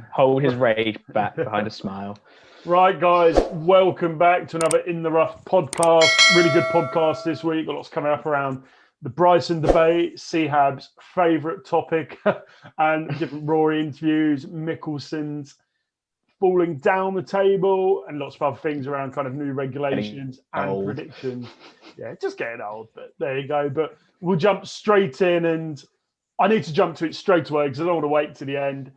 to hold his rage back behind a smile. Right, guys, welcome back to another In the Rough podcast. Really good podcast this week. Got lots coming up around the Bryson debate, Sehab's favourite topic, and different Rory interviews, Mickelson's falling down the table, and lots of other things around kind of new regulations and predictions. Yeah, just getting old, but there you go. But we'll jump straight in, and I need to jump to it straight away because I don't want to wait to the end.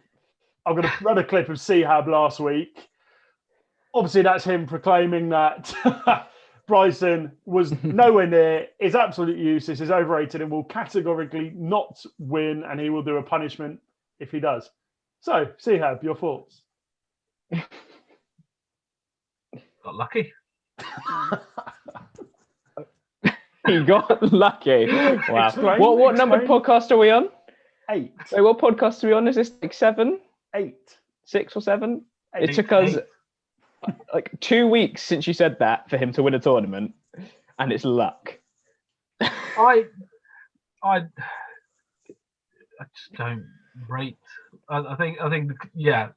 I'm going to run a clip of Sehab last week. Obviously, that's him proclaiming that Bryson was nowhere near, is absolutely useless, is overrated, and will categorically not win, and he will do a punishment if he does. So, Sehab, your thoughts? Got lucky. He got lucky. Wow. What number podcast are we on? 8. Wait, what podcast are we on? Is this like 7? 8. 6 or 7? 8. It took us like 2 weeks since you said that for him to win a tournament, and it's luck. I just don't rate. I think yeah.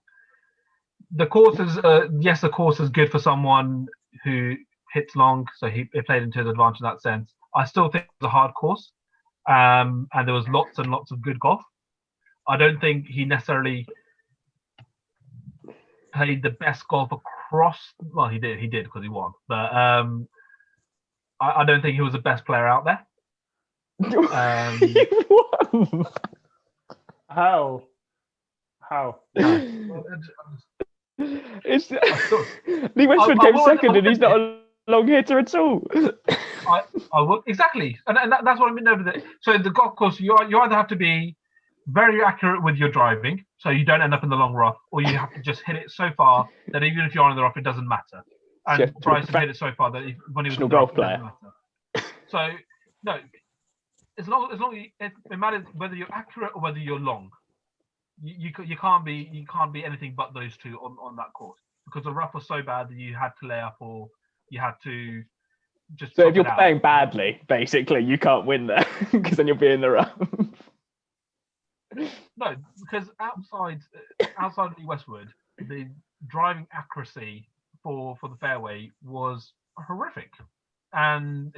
The course is yes, the course is good for someone who hits long, so he played into his advantage in that sense. I still think it was a hard course, and there was lots and lots of good golf. I don't think he necessarily played the best golf across. Well, he did because he won, but I don't think he was the best player out there. How? He went for game second, and he's not a long hitter at all. I will exactly, and that's what I mean over there. So the golf course, you either have to be very accurate with your driving, so you don't end up in the long rough, or you have to just hit it so far that even if you're on the rough, it doesn't matter. And Bryson hit it so far that when he was a golf player. It doesn't matter. So no, as long as it matters whether you're accurate or whether you're long. You can't be anything but those two on that course, because the rough was so bad that you had to lay up or you had to just. So if you're playing badly, basically, you can't win there because then you'll be in the rough. No, because outside of the Westwood, the driving accuracy for the fairway was horrific, and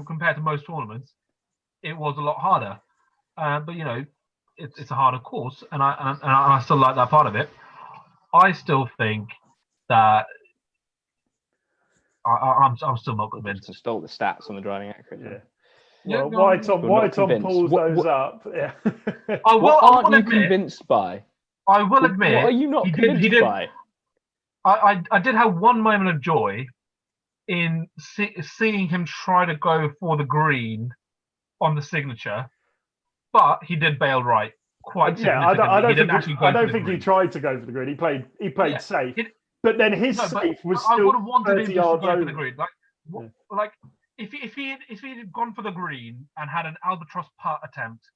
compared to most tournaments, it was a lot harder. But you know. It's a harder course, and I still like that part of it. I still think that I'm still not convinced. To stole the stats on the driving accuracy. Yeah. Well, why Tom pulls those up? Yeah. What aren't you convinced by? I will admit. What are you not convinced by? I did have one moment of joy in seeing him try to go for the green on the signature. But he did bail right quite significantly. I don't think he tried to go for the green. He played safe. But then his safe was still I would have wanted him to go over. for the green. Like if he had gone for the green and had an albatross putt attempt,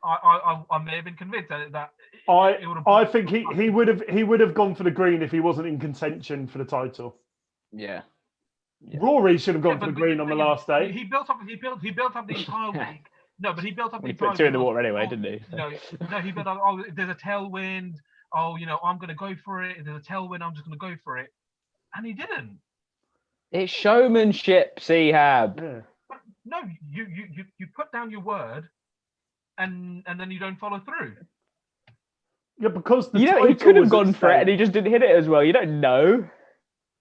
I may have been convinced that I think he would have gone for the green if he wasn't in contention for the title. Yeah. Rory should have gone for the green on the last day. He built up the entire week. No, but he built up. He put 2 in the water anyway, didn't he? No, he built up. Oh, if there's a tailwind. Oh, I'm going to go for it. If there's a tailwind, I'm just going to go for it. And he didn't. It's showmanship, Sehab. Yeah. But no, you put down your word, and then you don't follow through. Yeah, because he could have gone for it, and he just didn't hit it as well. You don't know.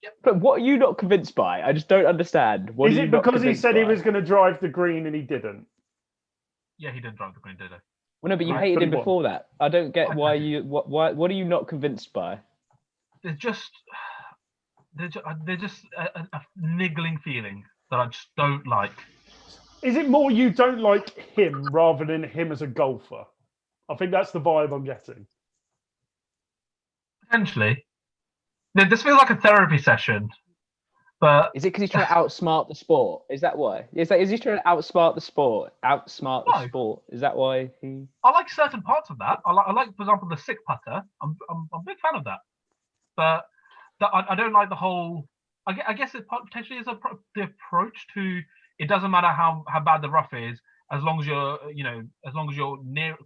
Yep. But what are you not convinced by? I just don't understand. Is it because he said he was going to drive the green and he didn't? Yeah, he didn't drive the green, did he? Well, no, but you hated him before that. I don't get why you. What are you not convinced by? There's just a niggling feeling that I just don't like. Is it more you don't like him rather than him as a golfer? I think that's the vibe I'm getting. Potentially. This feels like a therapy session. But is it because he's trying to outsmart the sport? Is that why? Is he trying to outsmart the sport? The sport? Is that why he? I like certain parts of that. I like, for example, the sick putter. I'm a big fan of that. But I don't like the whole. I guess it potentially is the approach to. It doesn't matter how bad the rough is, as long as you're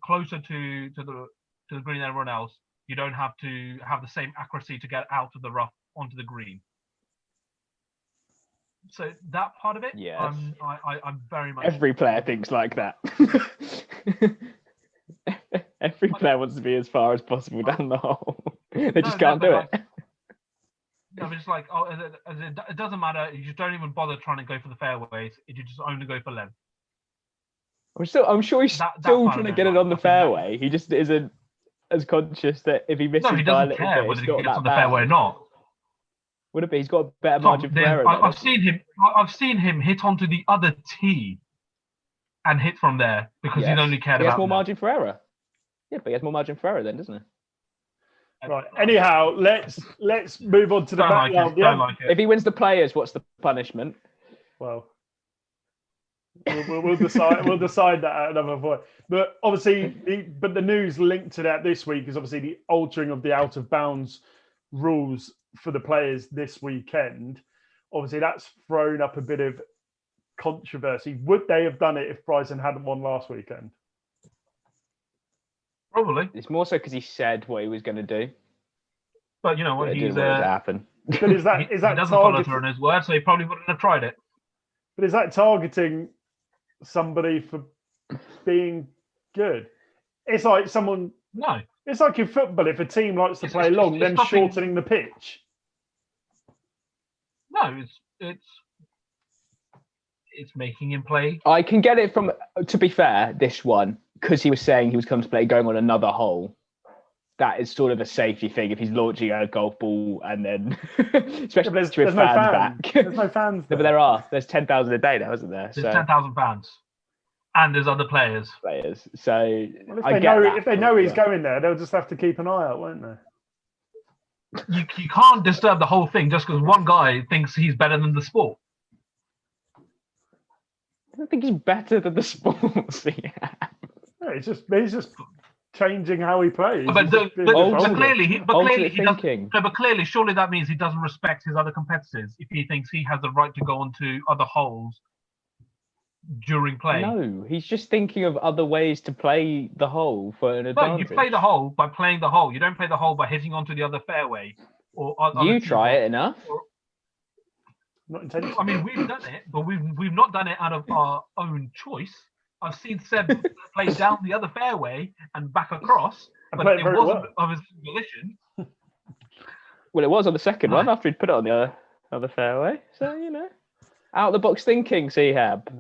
closer to to the green as everyone else, you don't have to have the same accuracy to get out of the rough onto the green. So that part of it, Yes. I'm very much. Every player thinks like that. Every player wants to be as far as possible down the hole. They just can't do it. No, but it's like, it doesn't matter. You just don't even bother trying to go for the fairways. You just only go for length. I'm sure he's still trying to get it on the fairway. He just isn't as conscious that if he misses he by a doesn't little care bit, whether it's he not gets that on the bad. fairway or not. Would it be? He's got a better margin for error. I've seen him hit onto the other tee and hit from there because he only cared about. He has more margin for error. Yeah, but he has more margin for error then, doesn't he? Right. Anyhow, let's move on to the background. If he wins the Players, what's the punishment? Well, we'll decide. We'll decide that at another point. But obviously, the news linked to that this week is obviously the altering of the out of bounds rules for the Players this weekend. Obviously, that's thrown up a bit of controversy. Would they have done it if Bryson hadn't won last weekend? Probably. It's more so because he said what he was going to do. But you know what? He's happen. But is that he doesn't follow through on his word, so he probably wouldn't have tried it. But is that targeting somebody for being good? It's like someone. No. It's like in football, if a team likes to play long, then shortening the pitch. No, it's making him play. I can get it from, to be fair, this one, because he was saying he was coming to play going on another hole. That is sort of a safety thing if he's launching a golf ball and then, especially with fans back. There's no fans. No, but there are. There's 10,000 a day now, isn't there? There's 10,000 fans. And there's other players. So if they know he's going there, they'll just have to keep an eye out, won't they? You can't disturb the whole thing just because one guy thinks he's better than the sport. I don't think he's better than the sport. Yeah, he's just changing how he plays. But clearly, surely that means he doesn't respect his other competitors if he thinks he has the right to go onto other holes during play. No, he's just thinking of other ways to play the hole for an advantage. No, you play the hole by playing the hole. You don't play the hole by hitting onto the other fairway. You try it enough. Not intentionally. I mean, we've done it, but we've not done it out of our own choice. I've seen Seb play down the other fairway and back across, but it wasn't of his volition. Well, it was on the second one after he'd put it on the other fairway. So, out of the box thinking, Sehab.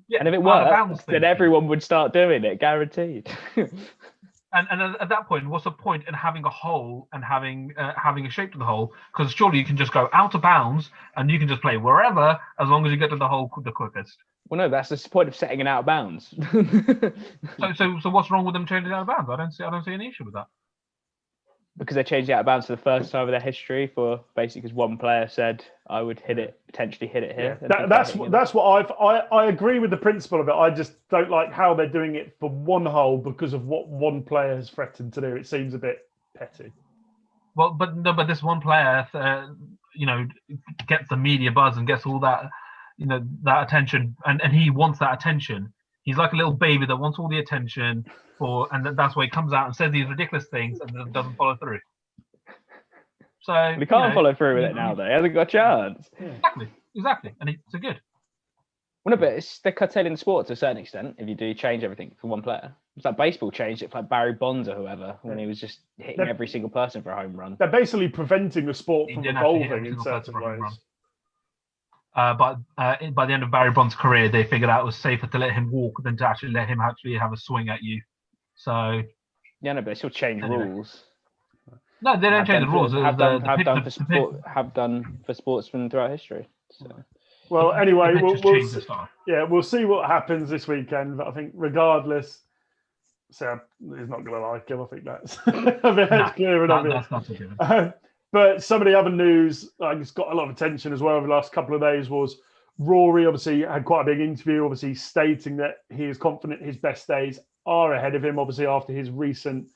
Yeah, and if it worked, then everyone would start doing it, guaranteed. And at that point, what's the point in having a hole and having a shape to the hole? Because surely you can just go out of bounds and you can just play wherever as long as you get to the hole the quickest. Well, no, that's the point of setting it out of bounds. So what's wrong with them changing it out of bounds? I don't see any issue with that. Because they changed it out of bounds for the first time of their history, for basically because one player said I would potentially hit it here. Yeah. That's what I agree with the principle of it. I just don't like how they're doing it for one hole because of what one player has threatened to do. It seems a bit petty. Well, but this one player, gets the media buzz and gets all that, that attention, and he wants that attention. He's like a little baby that wants all the attention, and that's why he comes out and says these ridiculous things and then doesn't follow through. So he can't follow through with it now, though. He hasn't got a chance. Exactly, and it's good. Well, no, but they're curtailing the sport to a certain extent if you do change everything for one player. It's like baseball changed it for like Barry Bonds or whoever when he was just hitting every single person for a home run. They're basically preventing the sport from evolving in certain ways. But by the end of Barry Bonds' career, they figured out it was safer to let him walk than to actually let him have a swing at you. So yeah, no, but they still change rules. No, they don't change the rules. Have done for sportsmen throughout history. So. Well, anyway, we'll see what happens this weekend. But I think regardless, Sam is not going to like him. I think that's clear enough. That's not a given. But some of the other news, it's got a lot of attention as well over the last couple of days, was Rory obviously had quite a big interview, obviously stating that he is confident his best days are ahead of him, obviously after his recent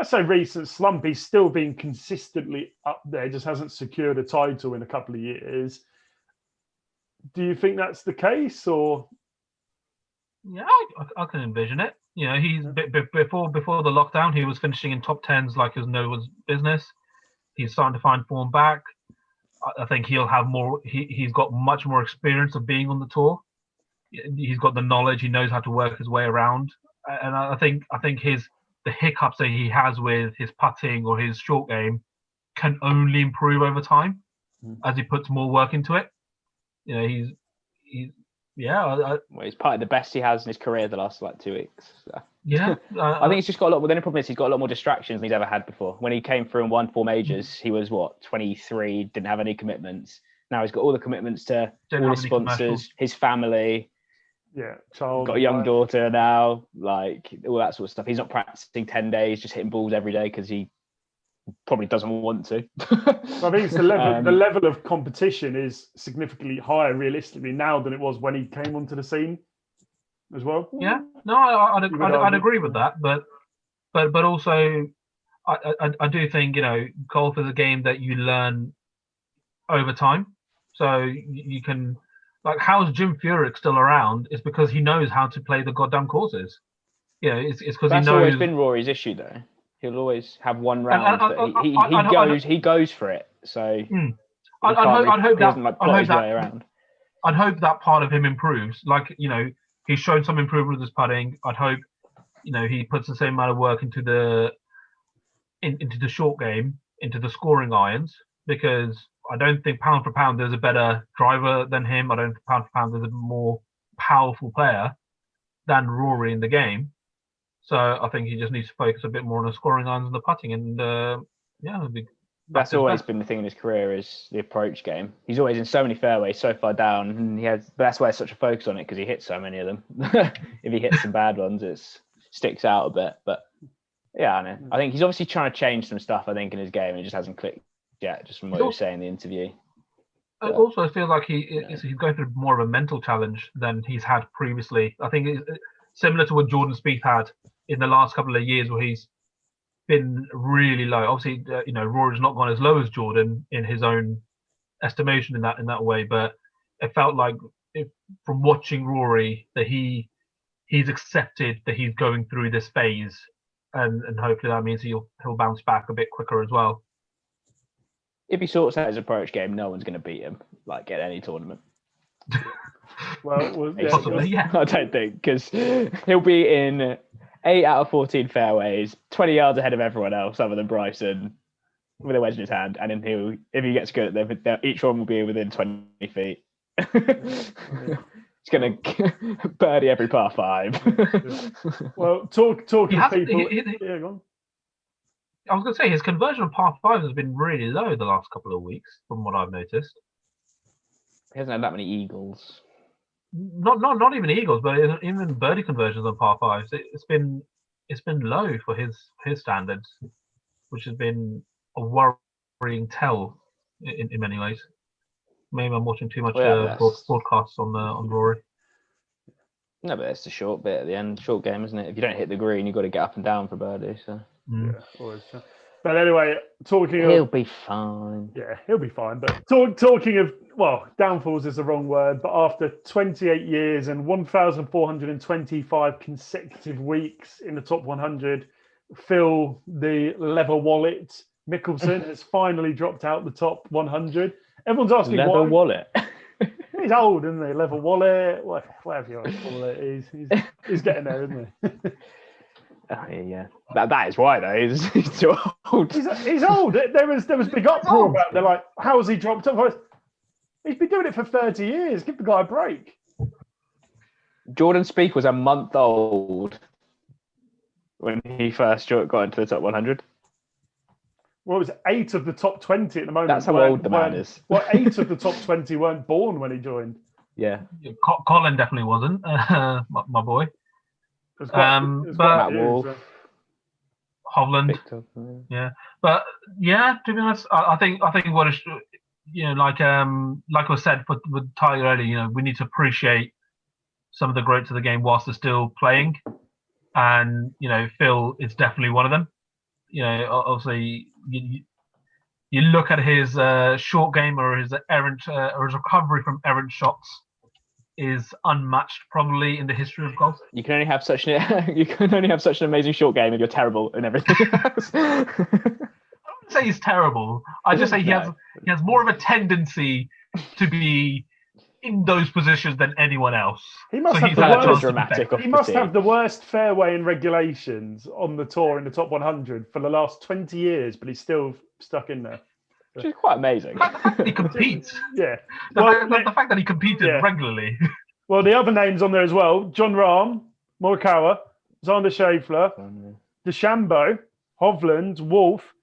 slump. He's still been consistently up there, just hasn't secured a title in a couple of years. Do you think that's the case, or? Yeah, I can envision it. He's before the lockdown, he was finishing in top tens like it was no one's business. He's starting to find form back. I think he'll have more. He's got much more experience of being on the tour. He's got the knowledge. He knows how to work his way around. And I think the hiccups that he has with his putting or his short game can only improve over time as he puts more work into it. He's well, he's part of the best he has in his career the last 2 weeks. So. Yeah, I think he's just got a lot. Well, the only problem is he's got a lot more distractions than he's ever had before. When he came through and won 4 majors, he was 23, didn't have any commitments. Now he's got all the commitments to all his sponsors, his family. Yeah, child. Got a young daughter now, all that sort of stuff. He's not practicing 10 days, just hitting balls every day because he probably doesn't want to. I think it's the level of competition is significantly higher realistically now than it was when he came onto the scene as well. Yeah, no, I'd agree with that, but also I do think golf is a game that you learn over time. So you can how's Jim Furyk still around? It's because he knows how to play the goddamn courses. It's because he knows. That's always been Rory's issue, though. He'll always have one round, but he goes for it. So I'd hope that part of him improves. He's shown some improvement with his putting. I'd hope he puts the same amount of work into the short game, into the scoring irons, because I don't think pound for pound there's a better driver than him. I don't think pound for pound there's a more powerful player than Rory in the game. So I think he just needs to focus a bit more on the scoring irons and the putting, and that's always been the thing in his career is the approach game. He's always in so many fairways, so far down, and that's why there's such a focus on it because he hits so many of them. If he hits some bad ones, it sticks out a bit. But yeah, I know. I think he's obviously trying to change some stuff. I think in his game, it just hasn't clicked yet, just from what he was saying in the interview. I also feel like he's going through more of a mental challenge than he's had previously. I think it's similar to what Jordan Spieth had in the last couple of years, where he's been really low. Obviously, Rory's not gone as low as Jordan in his own estimation in that way, but it felt like from watching Rory that he's accepted that he's going through this phase, and hopefully that means he'll bounce back a bit quicker as well. If he sorts out his approach game, no one's going to beat him at any tournament. Possibly, yeah. I don't think, because he'll be in 8 out of 14 fairways, 20 yards ahead of everyone else other than Bryson, with a wedge in his hand, and then if he gets good at them, each one will be within 20 feet. He's going to birdie every par 5. Well, talking to people. Yeah, go on. I was going to say his conversion on par 5 has been really low the last couple of weeks, from what I've noticed. He hasn't had that many eagles. Not even eagles, but even birdie conversions on par 5s. It's been low for his standards, which has been a worrying tell in many ways. Maybe I'm watching too much broadcasts on Rory. No, but it's the short bit at the end. Short game, isn't it? If you don't hit the green, you've got to get up and down for birdie. So yeah, always. But anyway, he'll be fine. Yeah, he'll be fine. But talking of, downfalls is the wrong word. But after 28 years and 1,425 consecutive weeks in the top 100, Phil, the leather wallet, Mickelson has finally dropped out the top 100. Everyone's asking why. Leather wallet. He's old, isn't he? Leather wallet, whatever you want to call it. He's getting there, isn't he? Yeah. That is why, though. He's too old. He's old. There was big uproar about it. They're like, how has he dropped off? He's been doing it for 30 years. Give the guy a break. Jordan Spieth was a month old when he first got into the top 100. Well, it was 8 of the top 20 at the moment. That's how old the man is. 8 of the top 20 weren't born when he joined. Yeah. Colin definitely wasn't, my boy. Matt Wolf. Hovland. Yeah. But yeah, to be honest, I think what is, like I said with Tiger earlier, we need to appreciate some of the greats of the game whilst they're still playing, and Phil is definitely one of them. Obviously you look at his short game or his errant or his recovery from errant shots, is unmatched probably in the history of golf. You can only have such an amazing short game if you're terrible in everything else. I wouldn't say he's terrible. I just say he has more of a tendency to be in those positions than anyone else. He must have the worst fairway in regulations on the tour in the top 100 for the last 20 years, but he's still stuck in there. Which is quite amazing. The fact that he competes. Yeah. The fact that he competed regularly. Well, the other names on there as well: John Rahm, Morikawa, Xander Schauffele, DeChambeau, Hovland, Wolf,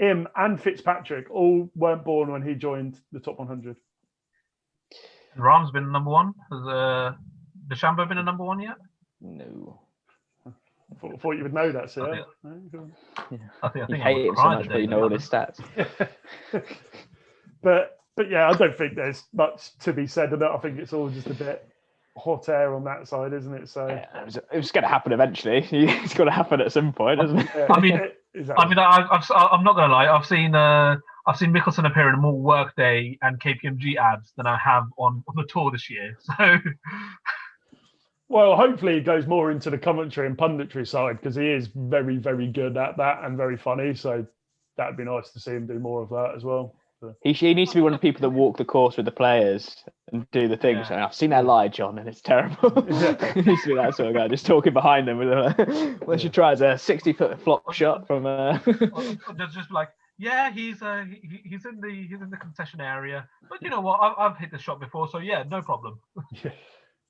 Im, and Fitzpatrick all weren't born when he joined the top 100. Rahm's been number one. Has DeChambeau been a number one yet? No. I thought you would know that, sir. I think you hate him so much, but you know all his stats. but yeah, I don't think there's much to be said of that. I think it's all just a bit hot air on that side, isn't it? So it was going to happen eventually. It's got to happen at some point, isn't it? Yeah, I mean, exactly. I'm not going to lie. I've seen Mickelson appear in more Workday and KPMG ads than I have on the tour this year. So. Well, hopefully it goes more into the commentary and punditry side because he is very, very good at that and very funny. So that'd be nice to see him do more of that as well. So. He needs to be one of the people that walk the course with the players and do the things. Yeah. I've seen that lie, John, and it's terrible. He needs to be that sort of guy, just talking behind them with when she tries a 60-foot flop shot from. Just like, yeah, he's in the concession area, but you know what? I've hit the shot before, so yeah, no problem.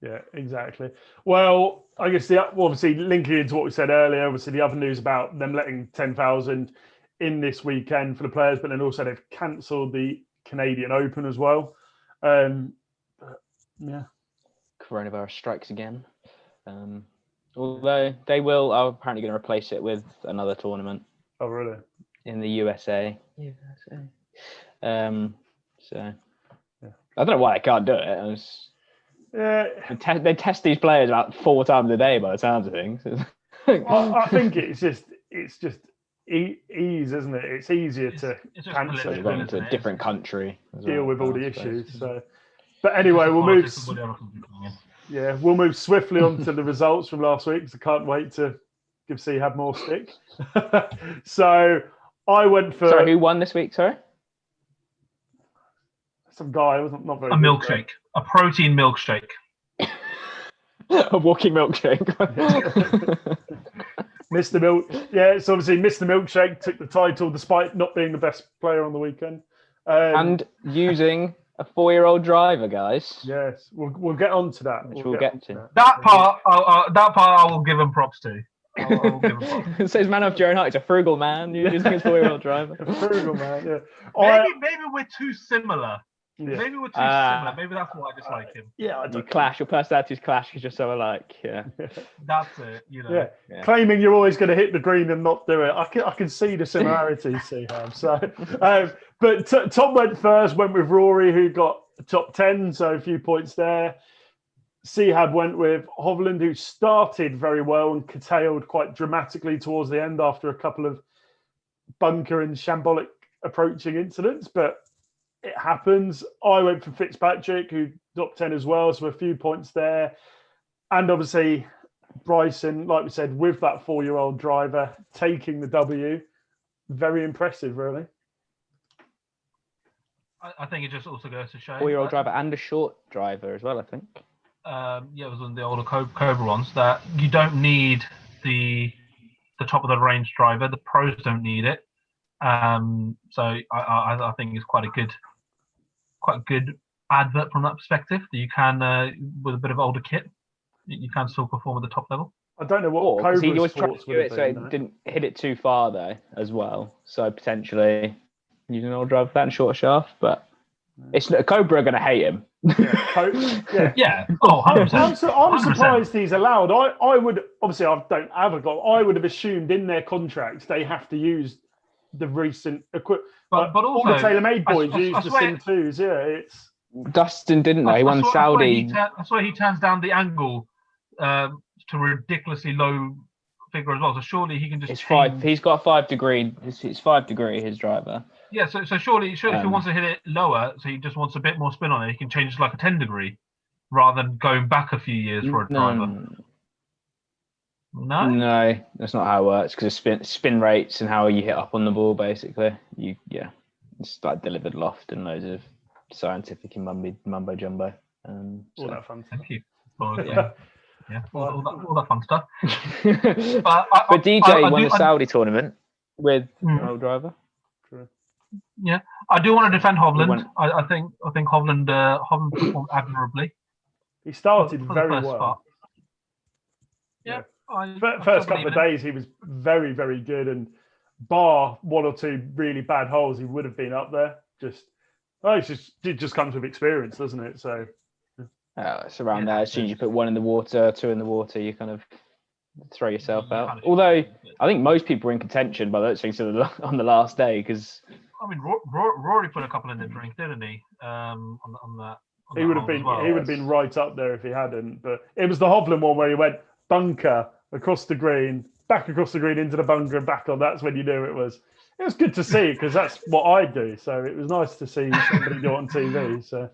Yeah, exactly. Well, I guess obviously linking into what we said earlier, obviously the other news about them letting 10,000 in this weekend for the players, but then also they've cancelled the Canadian Open as well. Yeah. Coronavirus strikes again. Although they are apparently going to replace it with another tournament. Oh, really? In the USA. So yeah. I don't know why they can't do it. They test these players about 4 times a day by the sounds of things. I think it's just ease, isn't it? It's easier to cancel going to a different country, deal with all the issues. So, but anyway, we'll move. Yeah, we'll move swiftly on to the results from last week because I can't wait to give Seahab more stick. So I went for. Sorry, who won this week? Sorry. Some guy wasn't not very. A milkshake, a protein milkshake. A walking milkshake. Mr. Milk, yeah. So obviously, Mr. Milkshake took the title despite not being the best player on the weekend, and using a 4-year-old driver, guys. Yes, we'll get on to that. We'll get to that part. That part I will give him props to. It says man of Joan Hart. He's a frugal man using his 4-year-old driver. A frugal man. Yeah. Maybe we're too similar. Yeah. Maybe we're too similar. Maybe that's why I dislike him. Yeah, you clash. Your personalities clash because you're so alike. Yeah, that's it. You know. Yeah. Claiming you're always going to hit the green and not do it. I can see the similarities, Seaham. So, but Tom went first. Went with Rory, who got top 10, so a few points there. Seahab went with Hovland, who started very well and curtailed quite dramatically towards the end after a couple of bunker and shambolic approaching incidents, but. It happens. I went for Fitzpatrick, who top 10 as well, so a few points there. And obviously, Bryson, like we said, with that 4-year-old driver, taking the W. Very impressive, really. I think it just also goes to show. 4-year-old driver and a short driver as well, I think. It was on the older Cobra ones, that you don't need the top of the range driver. The pros don't need it. So I think it's quite a good advert from that perspective. That you can, with a bit of older kit, you can still perform at the top level. I don't know what Cobra's he always tried thoughts to do it, so it didn't hit it too far though, as well. So potentially using an old driver for that and shorter shaft, but it's Cobra are going to hate him. Yeah. Oh, 100%. I'm surprised he's allowed. I would obviously I don't have a golf. I would have assumed in their contracts they have to use the recent equipment. But also, all the TaylorMade boys use the Sim 2s. Yeah, it's Dustin didn't know. He won Saudi. I swear he turns down the angle to ridiculously low figure as well. So surely he can just. It's 5. He's got a 5 degree. It's 5 degree. His driver. Yeah. So surely if he wants to hit it lower, so he just wants a bit more spin on it, he can change it to like a 10 degree. rather than going back a few years for a driver? No, that's not how it works, because of spin rates and how you hit up on the ball, basically. It's like delivered loft and loads of scientific and mumbo jumbo. All that fun stuff. Thank you. Yeah. All that fun stuff. But DJ won the Saudi tournament with an driver. True. Yeah, I do want to defend Hovland. I think Hovland performed admirably. He started for very the first well. part. Yeah. First couple of days, he was very, very good, and bar one or two really bad holes, he would have been up there. It just comes with experience, doesn't it? So it's around there. As soon as you put one in the water, two in the water, you kind of throw yourself out. Although I think most people were in contention by those things on the last day, because I mean, Rory put a couple in the drink, didn't he? On that. He would have been right up there if he hadn't. But it was the Hovland one where he went bunker across the green, back across the green into the bunker and back on. That's when you knew it was good to see, because that's what I do. So it was nice to see somebody do it on TV. So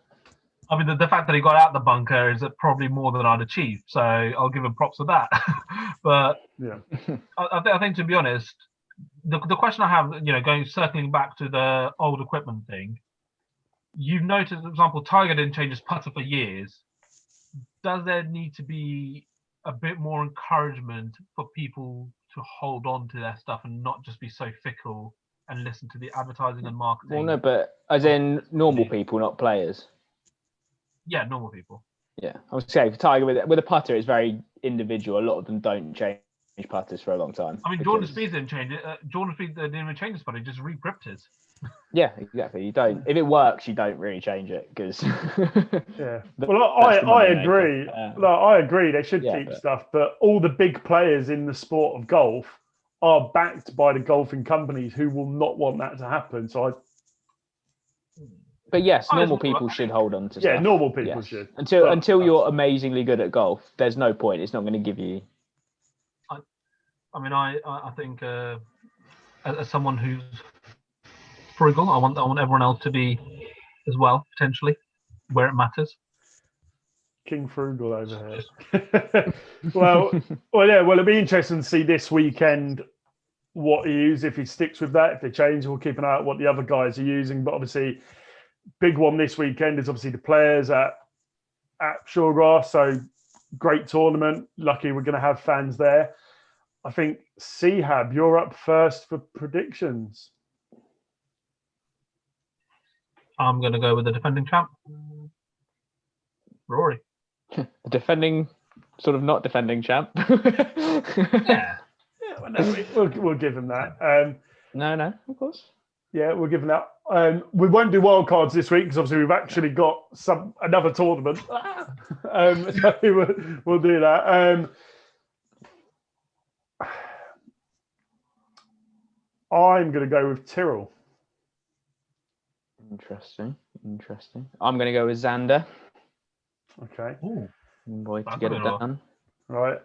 I mean, the fact that he got out the bunker is probably more than I'd achieved. So I'll give him props for that. But yeah, I think to be honest, the question I have, circling back to the old equipment thing, you've noticed, for example, Tiger didn't change his putter for years. Does there need to be a bit more encouragement for people to hold on to their stuff and not just be so fickle and listen to the advertising and marketing? Well, no, but as in normal people, not players. Yeah, normal people. Yeah, I was saying for Tiger with a putter, it's very individual. A lot of them don't change putters for a long time. I mean, Jordan Spieth didn't change it. Jordan Spieth didn't even change his putter; he just re-gripped his. Yeah, exactly. You don't. If it works, you don't really change it, because. Yeah. Well, I agree. I agree. They should keep stuff, but all the big players in the sport of golf are backed by the golfing companies who will not want that to happen. So But yes, normal people should hold on to stuff. Yeah, normal people should. Until you're amazingly good at golf, there's no point. It's not going to give you. I mean, I think as someone who's frugal, I want everyone else to be as well, potentially, where it matters. King Frugal over here. Well, it'll be interesting to see this weekend what he uses, if he sticks with that, if they change. We'll keep an eye out what the other guys are using. But obviously, big one this weekend is obviously the players at Shawgrass. So great tournament. Lucky we're going to have fans there. I think Sehab, you're up first for predictions. I'm going to go with the defending champ, Rory. Defending, sort of not defending champ. Yeah. We'll give him that. No, of course. Yeah, we'll give him that. We won't do wild cards this week because obviously we've actually got another tournament. So we'll do that. I'm going to go with Tyrrell. Interesting. I'm going to go with Xander. Okay. Ooh, boy, to get it done. Right.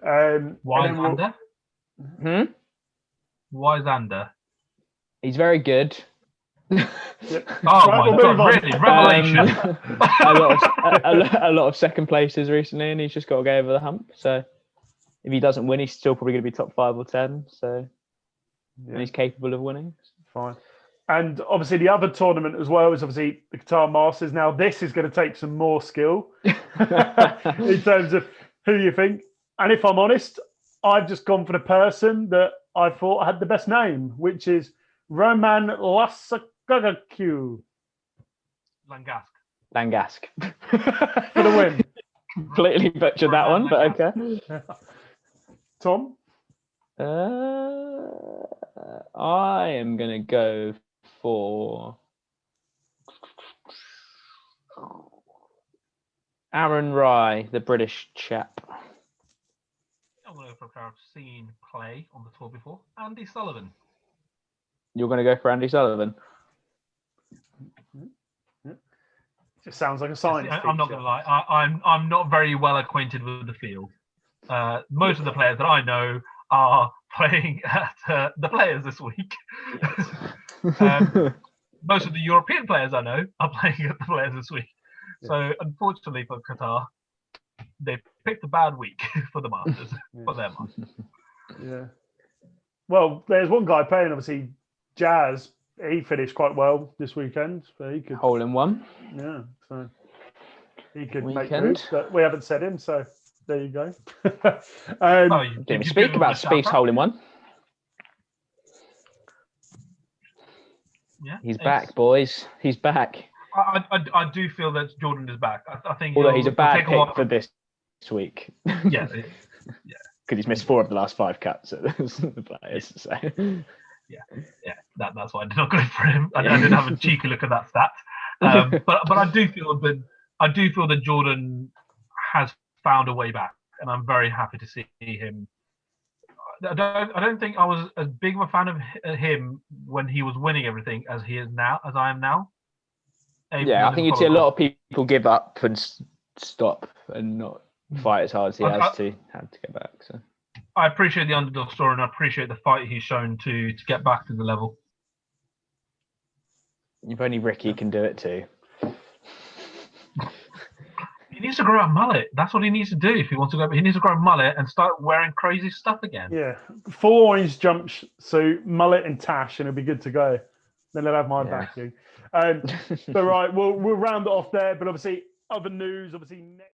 Why Xander? Why Xander? He's very good. Yep. Oh right, my God! Really, revelation. A lot of second places recently, and he's just got to go over the hump. So if he doesn't win, he's still probably going to be top 5 or 10. So and he's capable of winning. Fine. And obviously the other tournament as well is obviously the Qatar Masters. Now this is going to take some more skill in terms of who you think. And if I'm honest, I've just gone for the person that I thought had the best name, which is Roman Lasakagaku. Langasque. For the win. Completely butchered that one, but okay. Tom? I am going to go for Aaron Rye, the British chap. I'm going to go for a player I've seen play on the tour before, Andy Sullivan. You're going to go for Andy Sullivan? Just sounds like a science teacher. I'm not going to lie. I'm not very well acquainted with the field. Most of the players that I know are playing at the Players this week. Most of the European players I know are playing at the Players this week. So unfortunately for Qatar, they picked a bad week for the Masters, for their Masters. Yeah. Well, there's one guy playing, obviously, Jazz. He finished quite well this weekend. So he could, Hole in one. yeah, so he could make Weekend. moves, but we haven't said him, so there you go. Oh, you Didn't even give speak him about a shout Spieth's out? hole in one. Yeah, He's back, boys. He's back. I do feel that Jordan is back. I think Although he's a bad take a while pick for this week. Yeah, Because he's missed 4 of the last 5 cuts at the players. So. yeah. That's why I did not go for him. I didn't have a cheeky look at that stat. But I do feel that Jordan has found a way back, and I'm very happy to see him. I don't think I was as big of a fan of him when he was winning everything as I am now. Yeah, I think you'd see a lot of people give up and stop and not fight as hard as he had to get back. So I appreciate the underdog story, and I appreciate the fight he's shown to get back to the level. If only Ricky can do it too. He needs to grow a mullet. That's what he needs to do if he wants to go. He needs to grow a mullet and start wearing crazy stuff again. Yeah, 4 orange jumpsuit, mullet, and tash, and it'll be good to go. Then they'll have my backing. So right, we'll round it off there. But obviously, other news. Obviously, next.